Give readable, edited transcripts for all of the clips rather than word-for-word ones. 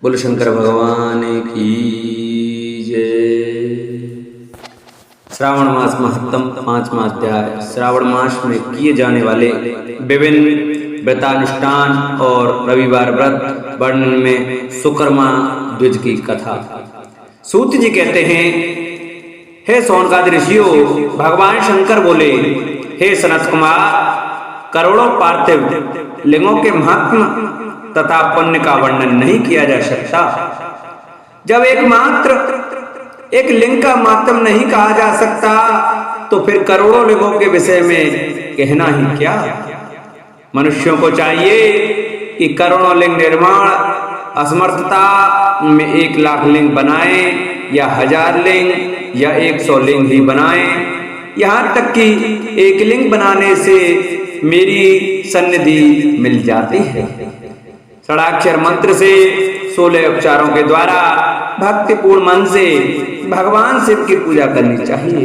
बोलो शंकर भगवान की जय। श्रावण मास महत्तम 5वां अध्याय। श्रावण मास में किए जाने वाले विभिन्न व्रतानुष्ठान और रविवार व्रत वर्णन में सुकर्मा द्विज की कथा। सूत जी कहते हैं, हे सौनकादि ऋषियों, भगवान शंकर बोले, हे सनत कुमार, करोड़ों पार्थिव लिंगों के महात्म तथा पुण्य का वर्णन नहीं किया जा सकता। जब एक लिंग का मातम नहीं कहा जा सकता, तो फिर करोड़ों लिंगों के विषय में कहना ही क्या। मनुष्यों को चाहिए कि करोड़ों लिंग निर्माण असमर्थता में 1 लाख लिंग बनाए या 1000 लिंग या 100 लिंग ही बनाए। यहाँ तक कि एक लिंग बनाने से मेरी सन्निधि मिल जाती है। षडाक्षर मंत्र से 16 उपचारों के द्वारा भक्तिपूर्ण मन से भगवान शिव की पूजा करनी चाहिए।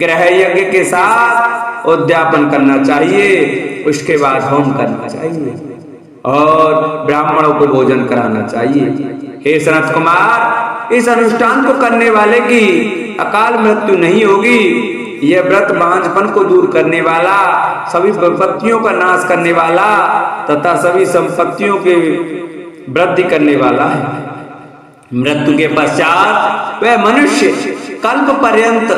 ग्रह यज्ञ के साथ उद्यापन करना चाहिए, उसके बाद होम करना चाहिए और ब्राह्मणों को भोजन कराना चाहिए। हे सनत कुमार, इस अनुष्ठान को करने वाले की अकाल मृत्यु नहीं होगी। यह व्रत बांझपन को दूर करने वाला, सभी विपत्तियों का नाश करने वाला तथा सभी संपत्तियों के वृद्धि करने वाला है। मृत्यु के पश्चात वह मनुष्य कल्प पर्यंत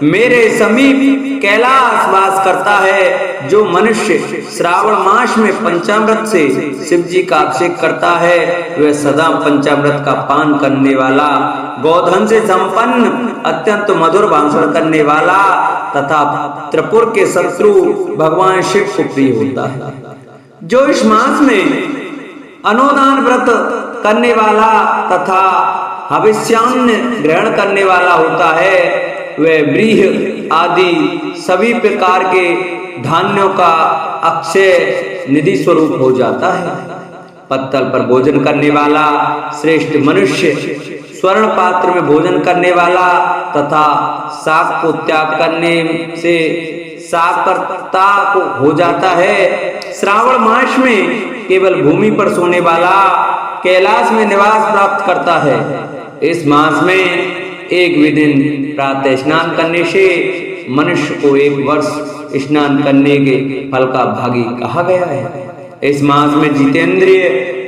मेरे समीप कैलाश वास करता है। जो मनुष्य श्रावण मास में पंचामृत से शिव जी का अभिषेक करता है, वह सदा पंचामृत का पान करने वाला, गोधन से संपन्न, अत्यंत मधुर भाषण करने वाला तथा त्रिपुर के शत्रु भगवान शिव को प्रिय होता है। जो इस मास में अनुदान व्रत करने वाला तथा हविष्यान्न ग्रहण करने वाला होता है, वह व्रीह आदि सभी प्रकार के धान्यों का अक्षय निधि स्वरूप हो जाता है। पत्तल पर भोजन करने वाला श्रेष्ठ मनुष्य स्वर्ण पात्र में भोजन करने वाला तथा शाक को त्याग करने से साकर्ता को हो जाता है। श्रावण मास में केवल भूमि पर सोने वाला कैलाश में निवास प्राप्त करता है। इस मास में एक भी दिन प्रातः स्नान करने से मनुष्य को 1 वर्ष स्नान करने के फल का भागी कहा गया है। इस मास में जितेंद्रिय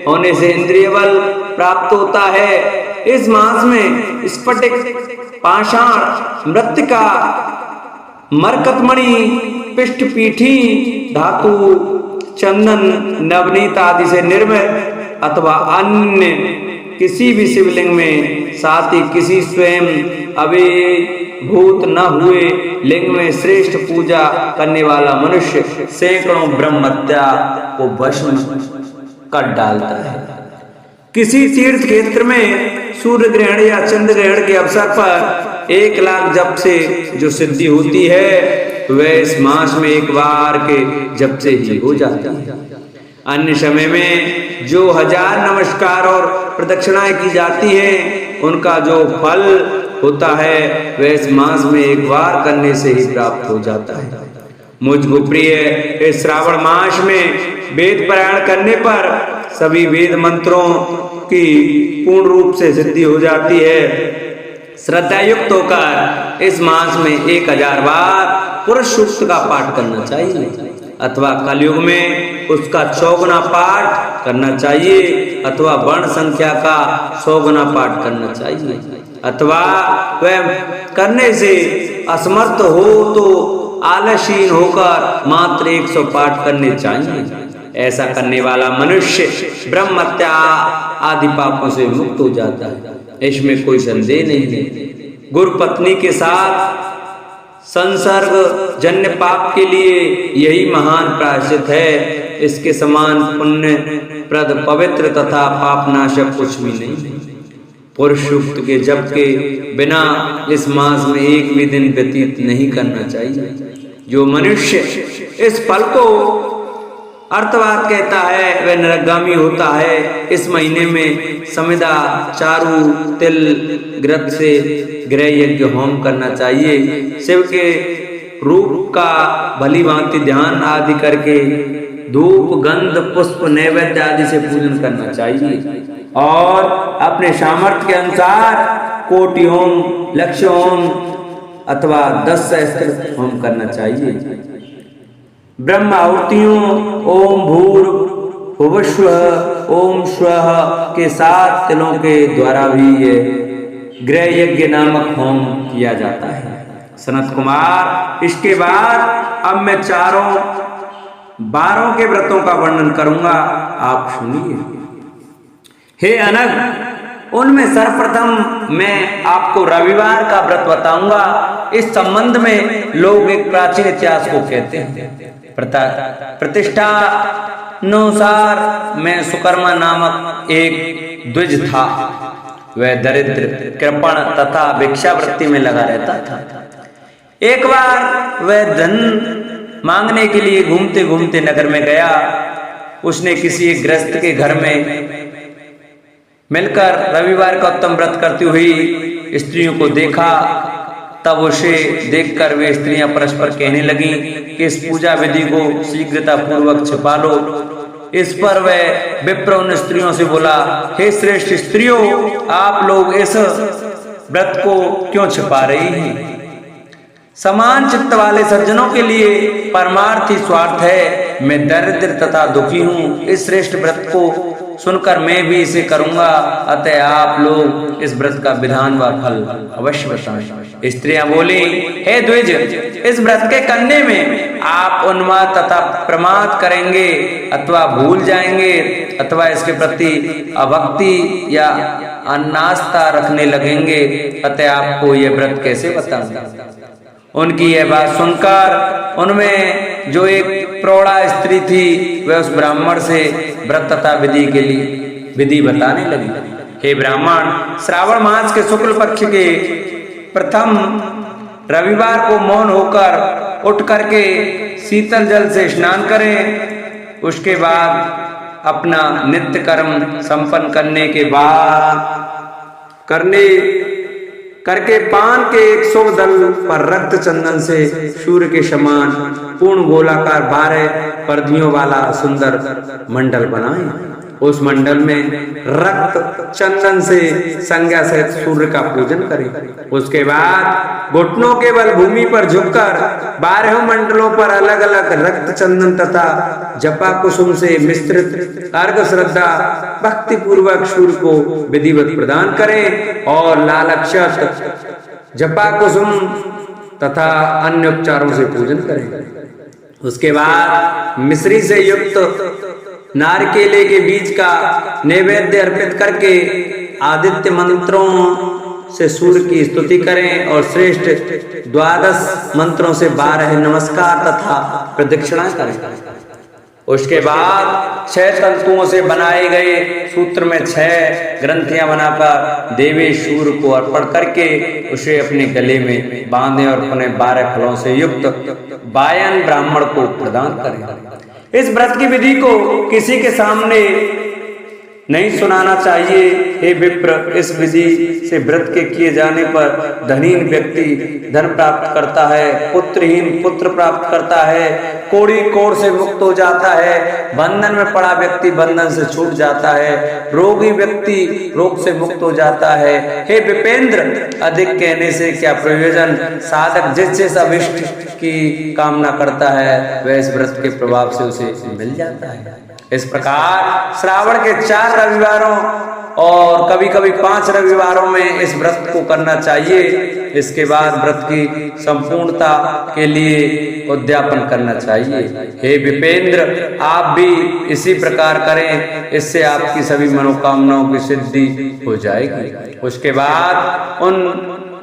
होने से इंद्रिय बल प्राप्त होता है। इस मास में स्फटिक, पाषाण, मृत्तिका, मरकतमणि, पृष्ठपीठी धातु, चंदन, नवनीत आदि से निर्मित अथवा अन्य किसी भी शिवलिंग में, साथ ही किसी स्वयं अभिभूत न हुए लिंग में श्रेष्ठ पूजा करने वाला मनुष्य सैकड़ों ब्रह्महत्या को भस्म कर डालता है। किसी तीर्थ क्षेत्र में सूर्य ग्रहण या चंद्र ग्रहण के अवसर पर 1 लाख जप से जो सिद्धि होती है, वह इस मास में 1 बार के जप से ही हो जाती है। अन्य समय में जो 1000 नमस्कार और प्रदक्षिणाएं की जाती हैं, उनका जो फल होता है वह इस मास में 1 बार करने से ही प्राप्त हो जाता है। मुझको प्रिय इस श्रावण मास में वेद पारायण करने पर सभी वेद मंत्रों की पूर्ण रूप से सिद्धि हो जाती है। श्रद्धा युक्त होकर इस मास में 1000 बार पुरुष सूक्त का पाठ करना चाहिए अथवा कलयुग में उसका 100 गुना पाठ करना चाहिए अथवा वर्ण संख्या का 100 गुना पाठ करना चाहिए अथवा वह करने से असमर्थ हो तो आलसीन होकर मात्र 100 पाठ करने चाहिए। ऐसा करने वाला मनुष्य ब्रह्महत्या आदि पापों से मुक्त हो जाता है, इसमें कोई संदेह नहीं है। गुरु पत्नी के साथ संसर्ग जन्य पाप के लिए यही महान प्रायश्चित है। इसके समान पुण्य प्रद, पवित्र तथा पापनाशक कुछ भी नहीं। पुरुष सूक्त के जप के बिना इस मास में 1 भी दिन व्यतीत नहीं करना चाहिए। जो मनुष्य इस फल को अर्थवाद कहता है, वह नरकगामी होता है। इस महीने में समिधा, चारू, तिल, घृत से गृह यज्ञ होम करना चाहिए। शिव के रूप का भली भांति ध्यान आदि करके धूप, गंध, पुष्प, नैवेद्य आदि से पूजन करना चाहिए। और अपने सामर्थ्य के अनुसार कोटि ओम, लक्ष्य ओम अथवा 10 सहस्त्र होम करना चाहिए। ब्रह्म आहुतियों ओम भूर्भुवस्वः ओम स्वः के 7 तिलों के द्वारा भी ये गृह यज्ञ नामक होम किया जाता है। सनत कुमार, इसके बाद अब मैं 12 के व्रतों का वर्णन करूंगा, आप सुनिए। हे अनग, उनमें सर्वप्रथम मैं आपको रविवार का व्रत बताऊंगा। इस संबंध में लोग एक प्राचीन इतिहास को कहते हैं। प्रतिष्ठा अनुसार में सुकर्मा नामक एक द्विज था। वह दरिद्र, कृपण तथा भिक्षावृत्ति में लगा रहता था। एक बार वह धन मांगने के लिए घूमते घूमते नगर में गया। उसने किसी एक गृहस्थ के घर में मिलकर रविवार का उत्तम व्रत करती हुई स्त्रियों को देखा। तब उसे देखकर वे स्त्रियां परस्पर कहने लगी कि इस पूजा विधि को शीघ्रता पूर्वक छिपा लो। इस पर वह विप्र उन स्त्रियों से बोला, हे श्रेष्ठ स्त्रियों, आप लोग इस व्रत को क्यों छिपा रही हैं? समान चित्त वाले सज्जनों के लिए परमार्थी स्वार्थ है। मैं दरिद्र तथा दुखी हूँ। इस श्रेष्ठ व्रत को सुनकर मैं भी इसे करूंगा। अतः आप लोग इस व्रत का विधान व फल अवश्य बताएं। स्त्रियां बोली, हे द्विज, इस व्रत के करने में आप उन्माद तथा प्रमाद करेंगे अथवा भूल जाएंगे अथवा इसके प्रति अभक्ति या अनास्था रखने लगेंगे। अतः आपको यह व्रत कैसे बताऊं? उनकी यह बात सुनकर उनमें जो एक प्रौढ़ा स्त्री थी, वह उस ब्राह्मण से व्रत तथा विधि के लिए विधि बताने लगी। हे ब्राह्मण, श्रावण मास के शुक्ल पक्ष के प्रथम रविवार को मौन होकर उठ करके शीतल जल से स्नान करें। उसके बाद अपना नित्य कर्म संपन्न करने के बाद करके पान के एक शुभ दल पर रक्त चंदन से सूर्य के समान पूर्ण गोलाकार 12 पर्दियों वाला सुंदर मंडल बनाएं। उस मंडल में रक्त चंदन से संज्ञा सहित सूर्य का पूजन करें। उसके बाद घुटनों के बल भूमि पर झुककर 12 मंडलों पर अलग अलग रक्त चंदन तथा जपा कुसुम से मिश्रित अर्घ श्रद्धा भक्ति पूर्वक सूर्य को विधिवत प्रदान करें और लाल अक्षत, जपा कुसुम तथा अन्य उपचारों से पूजन करें। उसके बाद मिश्री से युक्त नारकेले के बीज का नैवेद्य अर्पित करके आदित्य मंत्रों से सूर्य की स्तुति करें और श्रेष्ठ 12 मंत्रों से 12 नमस्कार तथा प्रदक्षिणा करें। उसके बाद 6 तंतुओं से बनाए गए सूत्र में 6 ग्रंथियां बनाकर देवी सूर्य को अर्पण करके उसे अपने गले में बांधें और अपने 12 फलों से युक्त वायन ब्राह्मण को प्रदान करें। इस व्रत की विधि को किसी के सामने नहीं सुनाना चाहिए। हे विप्र, इस विधि से व्रत के किए जाने पर धनहीन व्यक्ति धन प्राप्त करता है, पुत्रहीन पुत्र प्राप्त करता है, कोढ़ी कोढ़ से मुक्त हो जाता है, बंधन में पड़ा व्यक्ति बंधन से छूट जाता है, रोगी व्यक्ति रोग से मुक्त हो जाता है। हे विपेंद्र, अधिक कहने से क्या प्रयोजन? साधक जिस अभिष्ट की कामना करता है वह इस व्रत के प्रभाव से उसे मिल जाता है। इस प्रकार श्रावण के 4 रविवारों और कभी कभी 5 रविवारों में इस व्रत को करना चाहिए। इसके बाद व्रत की संपूर्णता के लिए उद्यापन करना चाहिए। हे विपेंद्र, आप भी इसी प्रकार करें, इससे आपकी सभी मनोकामनाओं की सिद्धि हो जाएगी। उसके बाद उन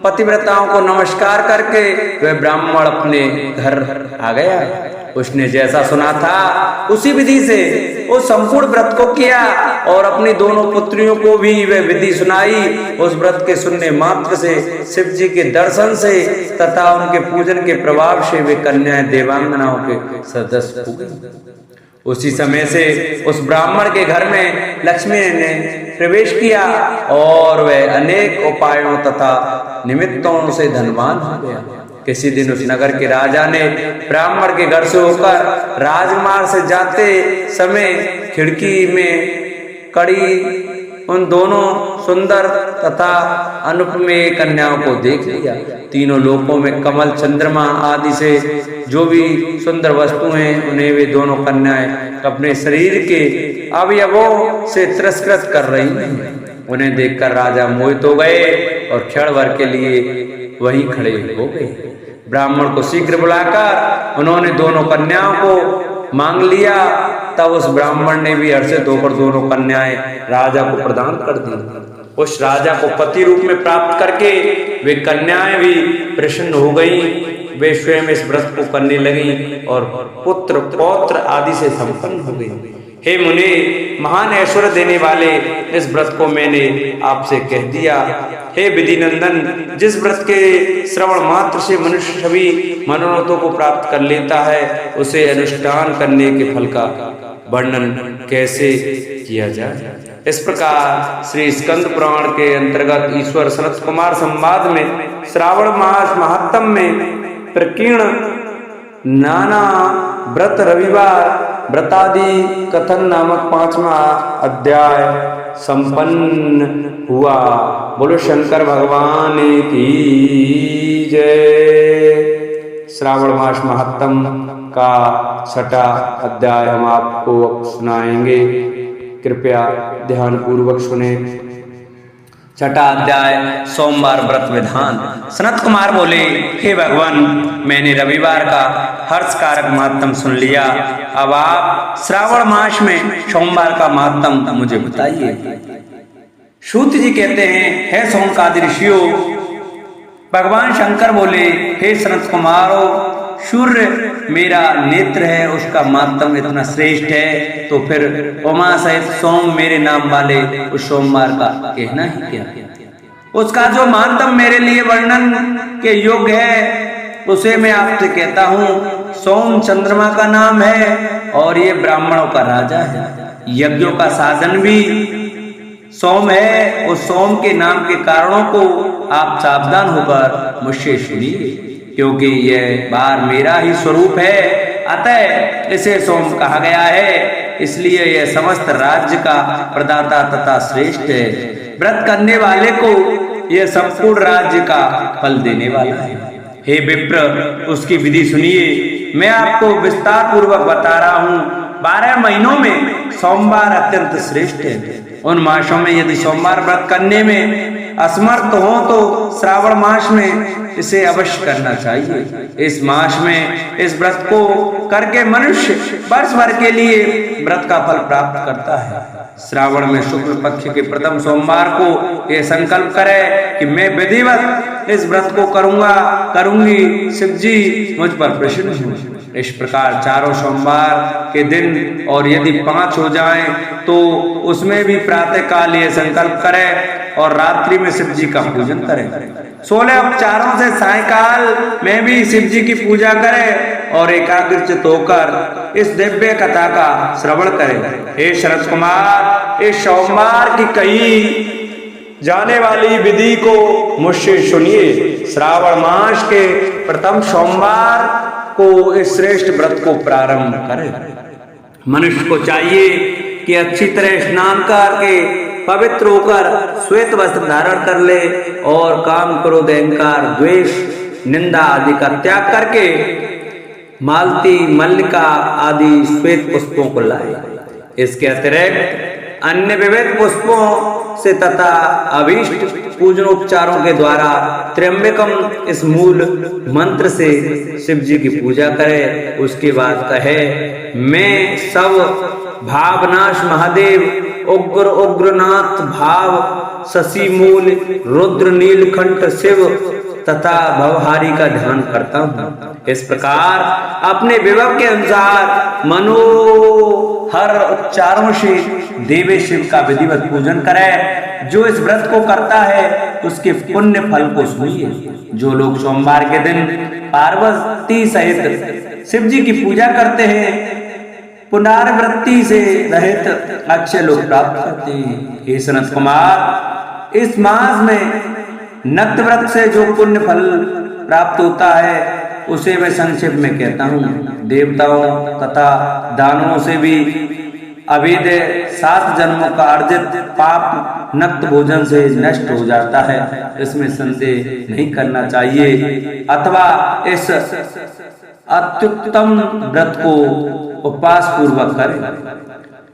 पतिव्रताओं को नमस्कार करके वह ब्राह्मण अपने घर आ गया। उसने जैसा सुना था उसी विधि से वो संपूर्ण व्रत को किया और अपनी दोनों पुत्रियों को भी वह विधि सुनाई। उस व्रत के सुनने मात्र से शिव जी के दर्शन से तथा उनके पूजन के प्रभाव से वे कन्याएं देवांगनाओं के सदस्य हो गई। उसी समय से उस ब्राह्मण के घर में लक्ष्मी ने प्रवेश किया और वह अनेक उपायों तथा निमित्तों से धनवान हो गया। किसी दिन उस नगर के राजा ने ब्राह्मण के घर से होकर राजमार्ग से जाते समय खिड़की में कड़ी उन दोनों सुंदर तथा अनुपमेय कन्याओं को देख लिया। तीनों लोकों में कमल, चंद्रमा आदि से जो भी सुंदर वस्तु हैं उन्हें वे दोनों कन्याएं अपने शरीर के अवयवों से तिरस्कृत कर रही हैं। उन्हें देखकर राजा मोहित हो गए और क्षण भर के लिए वहीं खड़े हो गए। ब्राह्मण को शीघ्र बुलाकर उन्होंने दोनों कन्याओं को मांग लिया। तब उस ब्राह्मण ने भी हर्षित होकर दोनों कन्याएं राजा को प्रदान कर दी। उस राजा को पति रूप में प्राप्त करके वे कन्याएं भी प्रसन्न हो गईं। वे स्वयं इस व्रत को करने लगी और पुत्र पौत्र आदि से संपन्न हो गई। हे मुनि, महान ऐश्वर्य देने वाले इस व्रत को मैंने आपसे कह दिया। हे विधि नंदन, जिस व्रत के श्रवण मात्र से मनुष्य सभी मनोरथों को प्राप्त कर लेता है, उसे अनुष्ठान करने के फल का वर्णन कैसे किया जाए। इस प्रकार श्री स्कंद पुराण के अंतर्गत ईश्वर सनत कुमार संवाद में श्रावण मास महात्म में प्रकीर्ण नाना व्रत रविवार व्रतादि कथन नामक 5वां अध्याय संपन्न हुआ। बोलो शंकर भगवान की जय। श्रावण मास महात्म का 6वां अध्याय हम आपको सुनाएंगे। कृपया ध्यान पूर्वक सुने। 6वां अध्याय सोमवार व्रत विधान। सनत कुमार बोले, हे भगवान, मैंने रविवार का हर्षकारक महात्म सुन लिया। अब आप श्रावण मास में सोमवार का महात्म मुझे बताइए। सूत जी कहते हैं, हे सोमकादि ऋषियों, भगवान शंकर बोले, हे सनत कुमारो, सूर्य मेरा नेत्र है, उसका महात्म इतना श्रेष्ठ है, तो फिर उमा सहित सोम मेरे नाम वाले उस सोमवार का कहना ही क्या। उसका जो महात्म मेरे लिए वर्णन के योग्य है उसे मैं आपसे कहता हूँ। सोम चंद्रमा का नाम है और ये ब्राह्मणों का राजा है। यज्ञों का साधन भी सोम है। उस सोम के नाम के कारणों को आप सावधान होकर मुझसे सुनिए, क्योंकि यह बार मेरा ही स्वरूप है, अतः इसे सोम कहा गया है। इसलिए यह समस्त राज्य का प्रदाता तथा श्रेष्ठ है। व्रत करने वाले को यह संपूर्ण राज्य का फल देने वाला है। हे विप्र, उसकी विधि सुनिए। मैं आपको विस्तार पूर्वक बता रहा हूँ। 12 महीनों में सोमवार अत्यंत श्रेष्ठ है। उन मासों में यदि सोमवार व्रत करने में असमर्थ हो तो श्रावण मास में इसे अवश्य करना चाहिए। इस मास में इस व्रत को करके मनुष्य वर्ष भर के लिए व्रत का फल प्राप्त करता है। श्रावण में शुक्ल पक्ष के प्रथम सोमवार को यह संकल्प करे कि मैं विधिवत इस व्रत को करूंगी। शिव जी मुझ पर प्रसन्न हो। इस प्रकार चारों सोमवार के दिन और यदि 5 हो जाएं तो उसमें भी प्रातः काल ये संकल्प करें और रात्रि में शिव जी का पूजन करें। 16 उपचारों से सायकाल में भी शिव जी की पूजा करें और एकाग्रचित होकर इस दिव्य कथा का श्रवण करें। हे शरद कुमार, इस सोमवार की कही जाने वाली विधि को मुझसे सुनिए। श्रावण मास के प्रथम सोमवार को इस श्रेष्ठ व्रत को प्रारंभ करें। मनुष्य को चाहिए कि अच्छी तरह स्नान करके पवित्र होकर श्वेत वस्त्र धारण कर ले और काम क्रोध अहंकार द्वेष निंदा आदि का त्याग करके मालती मल्लिका आदि श्वेत पुष्पों को लाए। इसके अतिरिक्त अन्य विविध पुष्पों से तथा अभीष्ट पूजनोपचारों के द्वारा त्र्यंबकम इस मूल मंत्र से शिव जी की पूजा करे। उसके बाद कहे, मैं सब भावनाश महादेव उग्र उग्रनाथ भाव शशि मूल रुद्र नीलकंठ शिव तथा भवहारी का ध्यान करता हूँ। इस प्रकार अपने विभव के अनुसार मनोहर उच्चारों से देवे शिव का विधिवत पूजन करे। जो इस व्रत को करता है उसके पुण्य फल को सुनिए। जो लोग सोमवार के दिन पार्वती सहित शिव जी की पूजा करते हैं, पुनरावृत्ति से रहित अच्छे लोग प्राप्त करते हैं। हे सनत कुमार, इस मास में नक्त व्रत से जो पुण्य फल प्राप्त होता है उसे मैं संक्षेप में कहता हूँ। देवताओं तथा दानवों से भी अभिद 7 जन्मों का अर्जित पाप नक्त भोजन से नष्ट हो जाता है, इसमें संदेह नहीं करना चाहिए। अथवा इस अत्युत्तम व्रत को उपवास पूर्वक करें।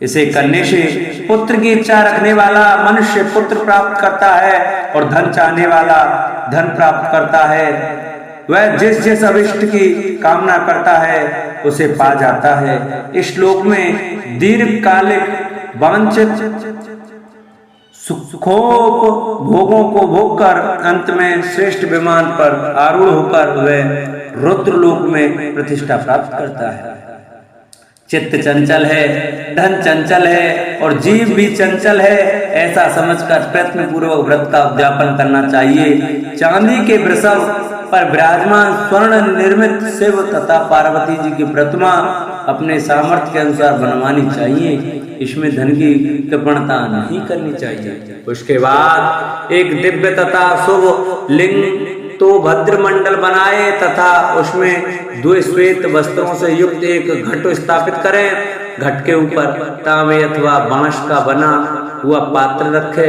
इसे करने से पुत्र की इच्छा रखने वाला मनुष्य पुत्र प्राप्त करता है और धन चाहने वाला धन प्राप्त करता है। वह जिस जिस अभिष्ट की कामना करता है उसे पा जाता है। इस श्लोक में दीर्घकालिक वांछित सुखों भोगों को भोग कर अंत में श्रेष्ठ विमान पर आरूढ़ होकर वह रुद्रलोक में प्रतिष्ठा प्राप्त करता है। चित्त चंचल है, धन चंचल है और जीव भी चंचल है, ऐसा समझकर प्रयत्न पूर्वक व्रत का उद्यापन करना चाहिए। चांदी के वृषभ पर विराजमान स्वर्ण निर्मित शिव तथा पार्वती जी की प्रतिमा अपने सामर्थ्य के अनुसार बनवानी चाहिए। इसमें धन की कृपणता नहीं करनी चाहिए। उसके बाद एक दिव्य तथा शुभ लिंग तो भद्र मंडल बनाए तथा उसमें 2 श्वेत वस्त्रों से युक्त एक घट स्थापित करें। घट के ऊपर तांबे अथवा बांस का बना हुआ पात्र रखे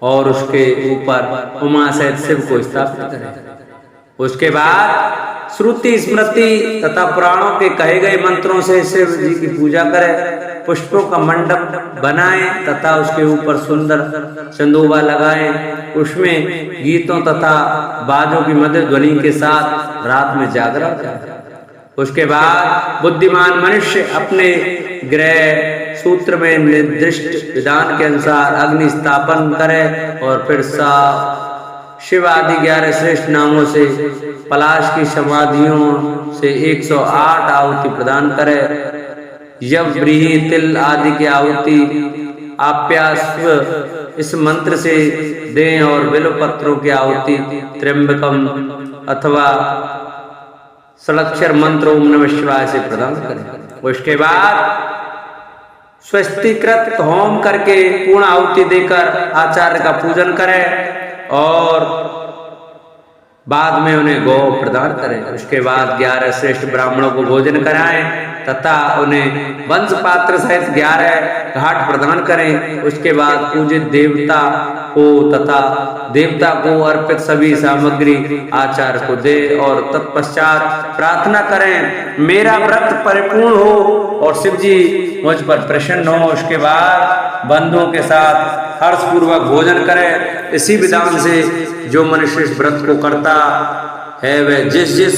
और उसके ऊपर उमा सहित शिव को स्थापित करें। उसके बाद श्रुति स्मृति तथा पुराणों के कहे गए मंत्रों से शिव जी की पूजा करें। पुष्पों का मंडप बनाएं तथा उसके ऊपर सुंदर चंदोबा लगाएं। उसमें गीतों तथा बाजों की मधुर ध्वनि के साथ रात में जागरण करें। उसके बाद बुद्धिमान मनुष्य अपने ग्रह सूत्र में निर्दिष्ट विधान के अनुसार अग्नि स्थापन करे और फिर शिव आदि 11 श्रेष्ठ नामों से पलाश की समाधियों से 108 आहुति प्रदान करे। यव व्रीहि तिल आदि की आहुति आप्यास्व इस मंत्र से दें और बिल्व पत्रों की आहुति त्र्यंबकम अथवा षडाक्षर मंत्र ओम नमः शिवाय से प्रदान करें। उसके बाद स्वस्तिकृत होम करके पूर्ण आहुति देकर आचार्य का पूजन करें और बाद में उन्हें गौ प्रदान करें। उसके बाद 11 श्रेष्ठ ब्राह्मणों को भोजन कराएं तथा उन्हें वंश पात्र सहित 11 घाट प्रदान करें। उसके बाद पूजित देवता को तथा देवता को अर्पित सभी सामग्री आचार्य को दे और तत्पश्चात प्रार्थना करें मेरा व्रत परिपूर्ण हो और शिव जी मुझ पर प्रसन्न हो। उसके बाद बंधुओं के साथ हर्षपूर्वक भोजन करें। इसी विधान से जो मनुष्य इस व्रत को करता है वह जिस जिस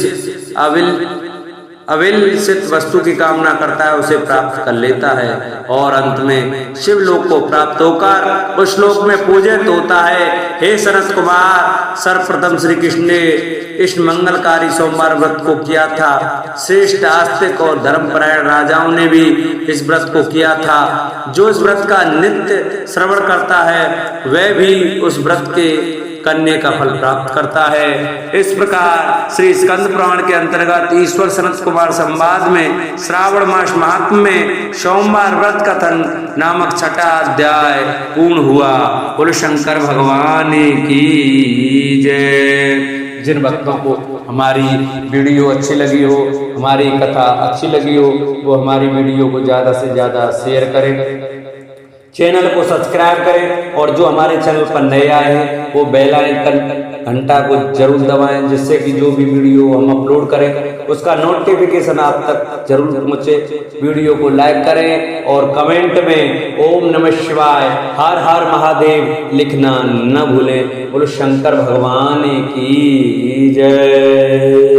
अविलसित वस्तु की कामना करता है उसे प्राप्त कर लेता है और अंत में शिवलोक को प्राप्त होकर उस लोक में पूजित होता है। हे सनत कुमार, सर्वप्रथम श्री कृष्ण ने इस मंगलकारी सोमवार व्रत को किया था। श्रेष्ठ आस्तिक और धर्मपरायण राजाओं ने भी इस व्रत को किया था। जो इस व्रत का नित्य श्रवण करता है वह भी उस व्रत के करने का फल प्राप्त करता है। इस प्रकार श्री स्कंद पुराण के अंतर्गत ईश्वर सनत कुमार संवाद में श्रावण मास महात्म्य में सोमवार व्रत कथन नामक 6वां अध्याय पूर्ण हुआ। बोलो शंकर भगवान की जय। जिन भक्तों को हमारी वीडियो अच्छी लगी हो, हमारी कथा अच्छी लगी हो, वो हमारी वीडियो को ज्यादा से ज्यादा शेयर करें, चैनल को सब्सक्राइब करें और जो हमारे चैनल पर नए आए हैं वो बेल आइकन घंटा को जरूर दबाएं जिससे कि जो भी वीडियो हम अपलोड करें उसका नोटिफिकेशन आप तक जरूर पहुंचे। वीडियो को लाइक करें और कमेंट में ओम नमः शिवाय हर हर महादेव लिखना न भूलें। बोलो शंकर भगवान की जय।